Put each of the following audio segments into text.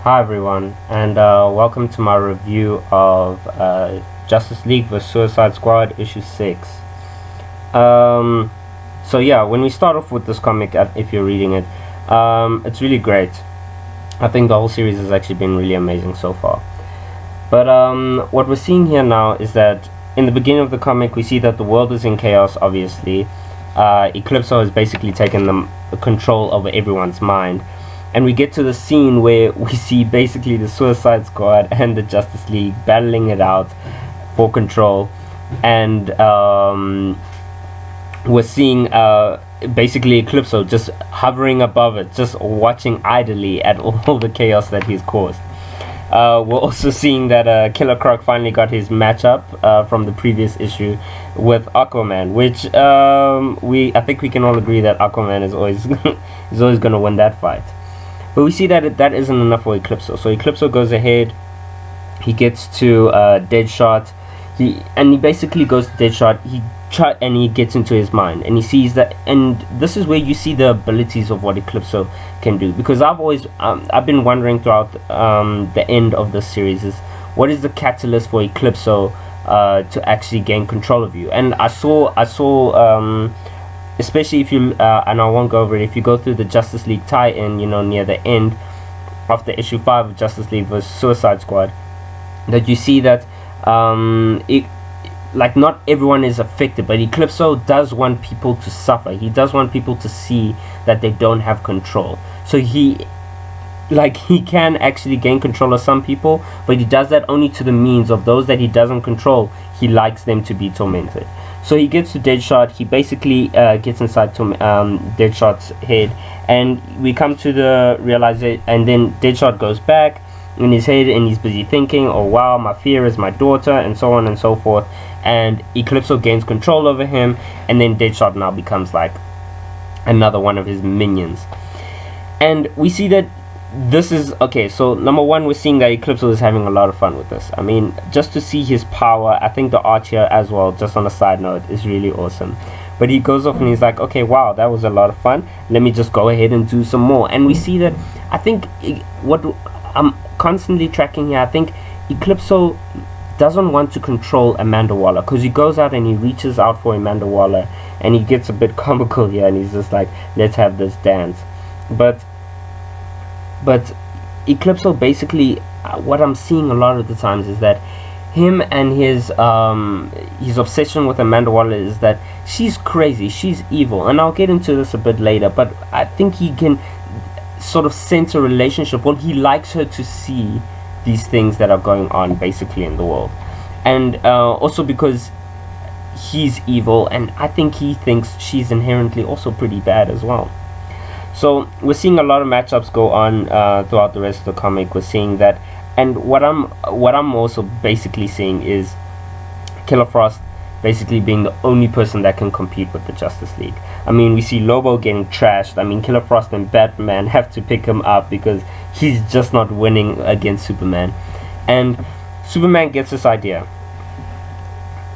Hi everyone, and welcome to my review of Justice League vs Suicide Squad issue 6. Um, so yeah, when we start off with this comic, if you're reading it, it's really great. I think the whole series has actually been really amazing so far. But what we're seeing here now is that in the beginning of the comic, we see that the world is in chaos, obviously. Eclipso has basically taken the control over everyone's mind. And we get to the scene where we see basically the Suicide Squad and the Justice League battling it out for control. And we're seeing basically Eclipso just hovering above it, just watching idly at all the chaos that he's caused. We're also seeing that Killer Croc finally got his matchup from the previous issue with Aquaman, which I think we can all agree that Aquaman is always is always going to win that fight. But we see that that isn't enough for Eclipso. So Eclipso goes ahead. He gets to Deadshot. He basically goes to Deadshot. He gets into his mind, and he sees that. And this is where you see the abilities of what Eclipso can do. Because I've been wondering throughout the end of this series is what is the catalyst for Eclipso to actually gain control of you. And I saw. Especially if you and I won't go over it, if you go through the Justice League tie-in, near the end of the issue 5 of Justice League vs Suicide Squad, that you see that like not everyone is affected, but Eclipso does want people to suffer. He does want people to see that they don't have control. So he can actually gain control of some people, but he does that only to the means of those that he doesn't control. He likes them to be tormented. So he gets to Deadshot. He basically gets inside to Deadshot's head, and we come to the realization. And then Deadshot goes back in his head, and he's busy thinking, "Oh wow, my fear is my daughter," and so on and so forth. And Eclipso gains control over him, and then Deadshot now becomes like another one of his minions. And we see that this is okay. So number one, we're seeing that Eclipso is having a lot of fun with this. I mean, just to see his power, I think the art here as well, just on a side note, is really awesome. But he goes off and he's like, okay, wow, that was a lot of fun, let me just go ahead and do some more. And we see that, I think what I'm constantly tracking here, I think Eclipso doesn't want to control Amanda Waller, because he goes out and he reaches out for Amanda Waller, and he gets a bit comical here, and he's just like, let's have this dance. But Eclipso basically, what I'm seeing a lot of the times is that him and his obsession with Amanda Waller is that she's crazy, she's evil, and I'll get into this a bit later. But I think he can sort of sense a relationship. Well, he likes her to see these things that are going on basically in the world, and also because he's evil, and I think he thinks she's inherently also pretty bad as well. So we're seeing a lot of matchups go on throughout the rest of the comic. We're seeing that, and what I'm also basically seeing is Killer Frost basically being the only person that can compete with the Justice League. I mean, we see Lobo getting trashed. I mean, Killer Frost and Batman have to pick him up because he's just not winning against Superman. And Superman gets this idea,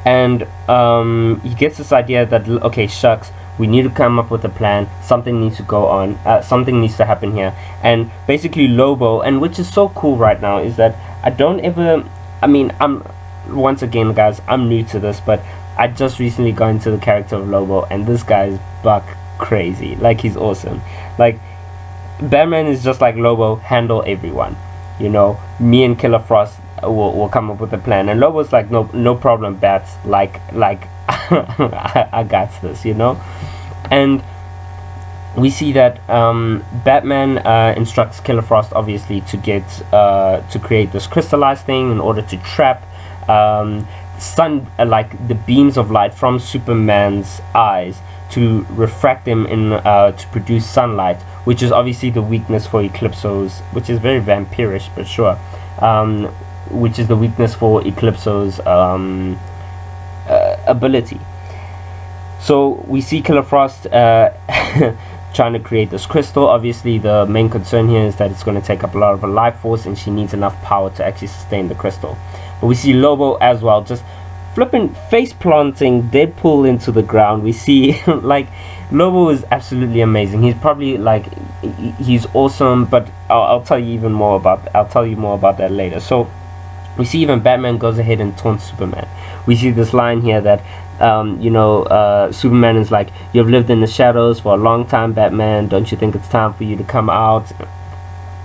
and he gets this idea that, okay, shucks, we need to come up with a plan. Something needs to go on. Something needs to happen here. And basically Lobo, and which is so cool right now, is that once again, guys, I'm new to this, but I just recently got into the character of Lobo, and this guy is buck crazy. Like, he's awesome. Like, Batman is just like Lobo, handle everyone. Me and Killer Frost will come up with a plan. And Lobo's like, no problem, Bats. Like I got this, And we see that Batman instructs Killer Frost, obviously, to get to create this crystallized thing in order to trap the beams of light from Superman's eyes, to refract them in to produce sunlight, which is obviously the weakness for Eclipso's, which is very vampirish, but sure, which is the weakness for Eclipso's ability. So we see Killer Frost trying to create this crystal. Obviously, the main concern here is that it's going to take up a lot of her life force, and she needs enough power to actually sustain the crystal. But we see Lobo as well, just flipping face planting Deadpool into the ground. We see like Lobo is absolutely amazing. He's probably like he's awesome, but I'll tell you even more about I'll tell you more about that later. So we see even Batman goes ahead and taunts Superman. We see this line here that Superman is like, "You've lived in the shadows for a long time, Batman. Don't you think it's time for you to come out,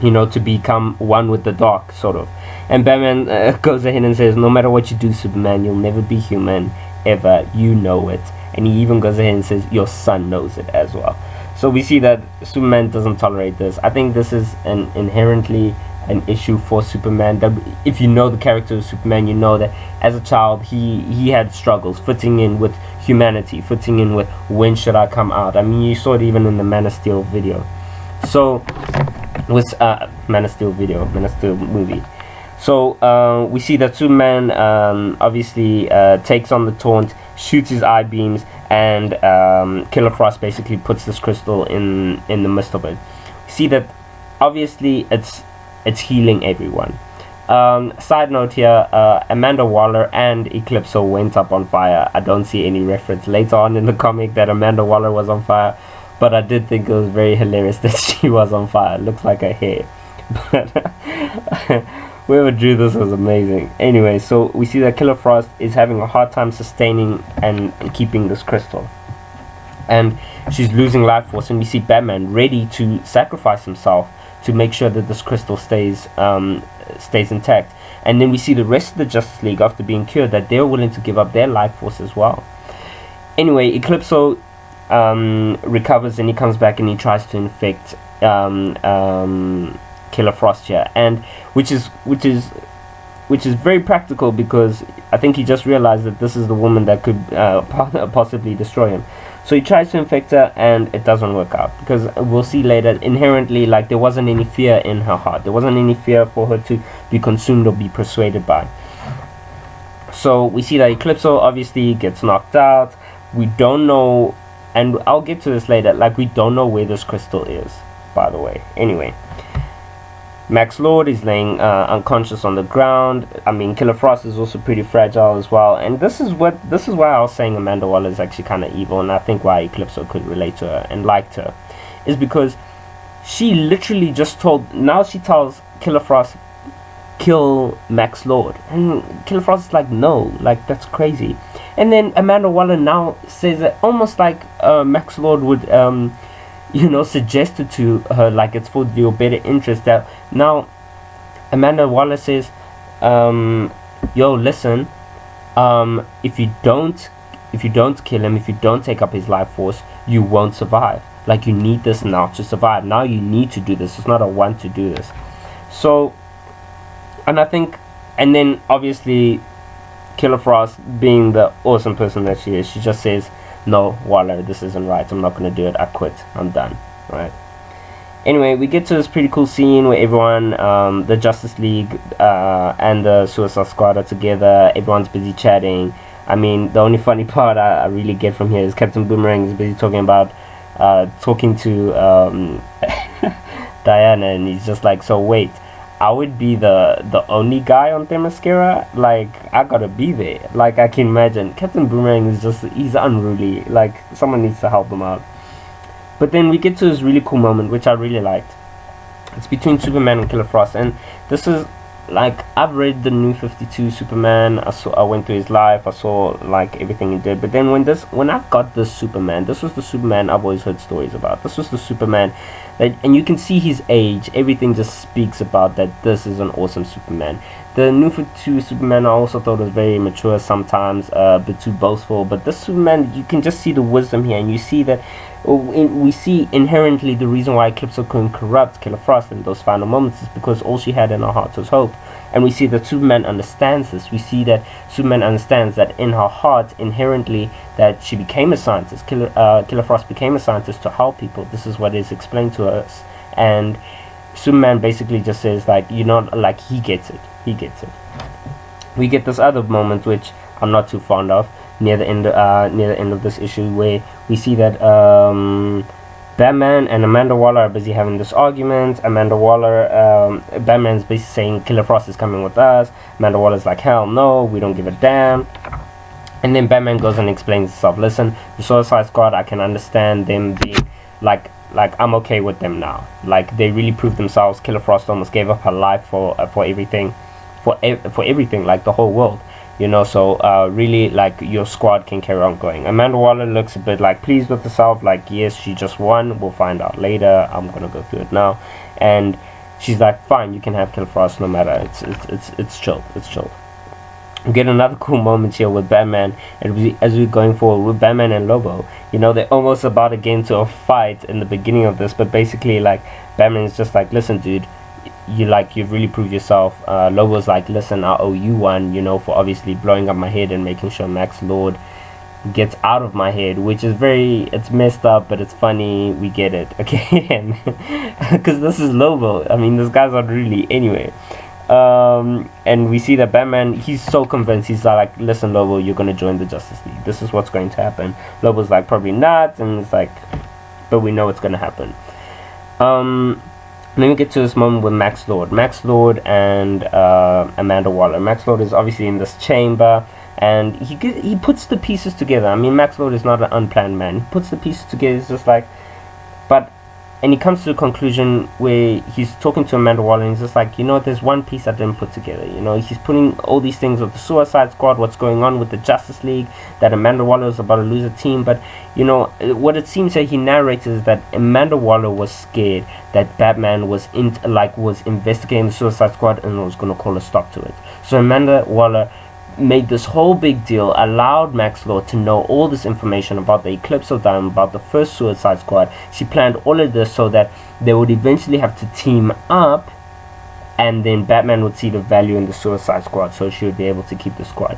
to become one with the dark," sort of. And Batman goes ahead and says, "No matter what you do, Superman, you'll never be human, ever. You know it." And he even goes ahead and says, "Your son knows it as well." So we see that Superman doesn't tolerate this. I think this is inherently an issue for Superman. That if you know the character of Superman, you know that as a child he had struggles fitting in with humanity, fitting in with when should I come out. I mean, you saw it even in the Man of Steel video. So with Man of Steel movie. So we see that Superman obviously takes on the taunt, shoots his eye beams, and Killer Frost basically puts this crystal in the midst of it. We see that obviously it's healing everyone. Side note here, Amanda Waller and Eclipso went up on fire. I don't see any reference later on in the comic that Amanda Waller was on fire, but I did think it was very hilarious that she was on fire. It looks like her hair. But whoever drew this was amazing. Anyway, so we see that Killer Frost is having a hard time sustaining and keeping this crystal. And she's losing life force, and we see Batman ready to sacrifice himself to make sure that this crystal stays intact. And then we see the rest of the Justice League, after being cured, that they're willing to give up their life force as well. Anyway, Eclipso recovers, and he comes back and he tries to infect Killer Frost here, and which is very practical, because I think he just realized that this is the woman that could possibly destroy him. So he tries to infect her, and it doesn't work out, because we'll see later, inherently, like, there wasn't any fear in her heart. There wasn't any fear for her to be consumed or be persuaded by. So we see that Eclipso obviously gets knocked out. We don't know, and I'll get to this later, like, we don't know where this crystal is, by the way. Anyway, Max Lord is laying unconscious on the ground. I mean, Killer Frost is also pretty fragile as well, and this is why I was saying Amanda Waller is actually kind of evil, and I think why Eclipso could relate to her and liked her is because she literally just she tells Killer Frost, kill Max Lord, and Killer Frost is like, no, like, that's crazy. And then Amanda Waller now says that almost like Max Lord would suggested to her, like, it's for your better interest, that now Amanda Waller says, yo, listen, if you don't kill him, if you don't take up his life force, you won't survive. Like, you need this now to survive. Now you need to do this. It's not a want to do this. So, and I think, and then obviously Killer Frost, being the awesome person that she is, she just says, no, Waller, this isn't right. I'm not going to do it. I quit. I'm done. Right. Anyway, we get to this pretty cool scene where everyone, the Justice League and the Suicide Squad are together. Everyone's busy chatting. I mean, the only funny part I really get from here is Captain Boomerang is busy talking to Diana, and he's just like, so wait, I would be the only guy on Themyscira? Like, I gotta be there. Like, I can imagine. Captain Boomerang is he's unruly. Like, someone needs to help him out. But then we get to this really cool moment, which I really liked. It's between Superman and Killer Frost, and this is, like, I've read the New 52 Superman. I went through his life. I saw, like, everything he did. But then when I got this Superman, this was the Superman I've always heard stories about. This was the Superman that, and you can see his age. Everything just speaks about that this is an awesome Superman. The New 52 Superman I also thought was very mature sometimes, a bit too boastful. But this Superman, you can just see the wisdom here, and you see that we see inherently the reason why Eclipso couldn't corrupt Killer Frost in those final moments is because all she had in her heart was hope. And we see that Superman understands this. We see that Superman understands that in her heart, inherently, that she became a scientist. Killer Frost became a scientist to help people. This is what is explained to us. And Superman basically just says, like, like, he gets it. He gets it. We get this other moment, which I'm not too fond of, near the end of this issue, where we see that Batman and Amanda Waller are busy having this argument. Batman's basically saying Killer Frost is coming with us. Amanda Waller's like, hell no, we don't give a damn. And then Batman goes and explains himself. Listen, the Suicide Squad, I can understand them being like I'm okay with them now. Like, they really proved themselves. Killer Frost almost gave up her life for everything, for everything, like the whole world, you know. So really, like, your squad can carry on going. Amanda Waller looks a bit like pleased with herself, like, yes, she just won, we'll find out later, I'm gonna go through it now. And she's like, fine, you can have Killer Frost no matter. It's chill, it's chill. We get another cool moment here with Batman, and as we're going forward with Batman and Lobo, you know, they're almost about to get into a fight in the beginning of this, but basically, like, Batman is just like, listen, dude, you've really proved yourself. Lobo's like, listen, I owe you one, you know, for obviously blowing up my head and making sure Max Lord gets out of my head, which is it's messed up, but it's funny. We get it, okay? Because this is Lobo. I mean, this guy's not really anyway. And we see that Batman, he's so convinced. He's like, listen, Lobo, you're gonna join the Justice League, this is what's going to happen. Lobo's like, probably not, and it's like, but we know it's gonna happen. Then we get to this moment with Max Lord and Amanda Waller. Max Lord is obviously in this chamber, and he puts the pieces together. I mean, Max Lord is not an unplanned man. He puts the pieces together. It's just like, and he comes to the conclusion where he's talking to Amanda Waller, and he's just like, you know, there's one piece I didn't put together. You know, he's putting all these things with the Suicide Squad, what's going on with the Justice League, that Amanda Waller is about to lose a team. But, you know, what it seems that he narrates is that Amanda Waller was scared that Batman was investigating the Suicide Squad and was going to call a stop to it. So Amanda Waller made this whole big deal, allowed Max Lord to know all this information about the Eclipse of Diamond, about the first Suicide Squad. She planned all of this so that they would eventually have to team up, and then Batman would see the value in the Suicide Squad, so she would be able to keep the squad.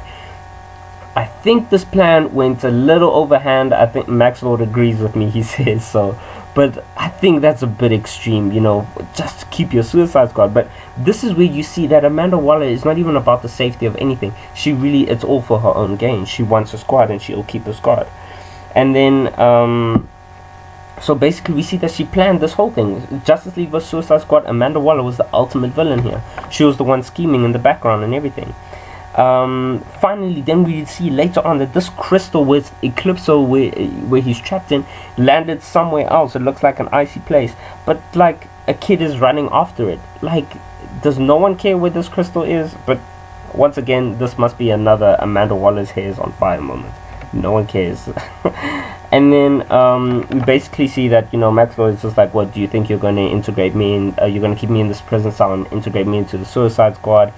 I think this plan went a little overhand. I think Max Lord agrees with me, he says so. But I think that's a bit extreme, you know, just to keep your Suicide Squad. But this is where you see that Amanda Waller is not even about the safety of anything. She really, it's all for her own gain. She wants a squad and she'll keep the squad. And then, so basically we see that she planned this whole thing. Justice League vs Suicide Squad, Amanda Waller was the ultimate villain here. She was the one scheming in the background and everything. Finally, then we see later on that this crystal with Eclipso, where he's trapped in, landed somewhere else. It looks like an icy place, but like a kid is running after it. Like, does no one care where this crystal is? But once again, this must be another Amanda Waller's hair is on fire moment. No one cares. And then we basically see that, you know, Max Lord is just like, what do you think you're going to integrate me in? You're going to keep me in this prison cell and integrate me into the Suicide Squad?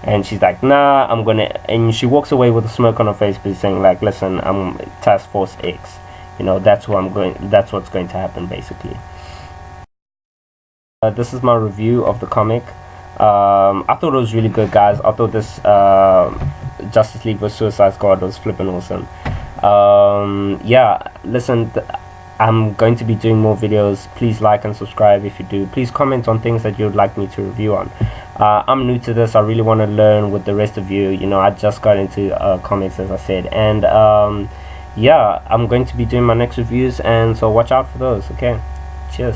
And she's like, nah, I'm gonna, and she walks away with a smirk on her face, but saying like, listen, I'm Task Force X, you know, that's what's going to happen basically. This is my review of the comic. I thought it was really good, guys. I thought this Justice League vs Suicide Squad was flipping awesome. Yeah, listen, I'm going to be doing more videos. Please like and subscribe if you do. Please comment on things that you'd like me to review on. I'm new to this. I really want to learn with the rest of you. You know, I just got into comics, as I said, and yeah, I'm going to be doing my next reviews, and so watch out for those. Okay, cheers.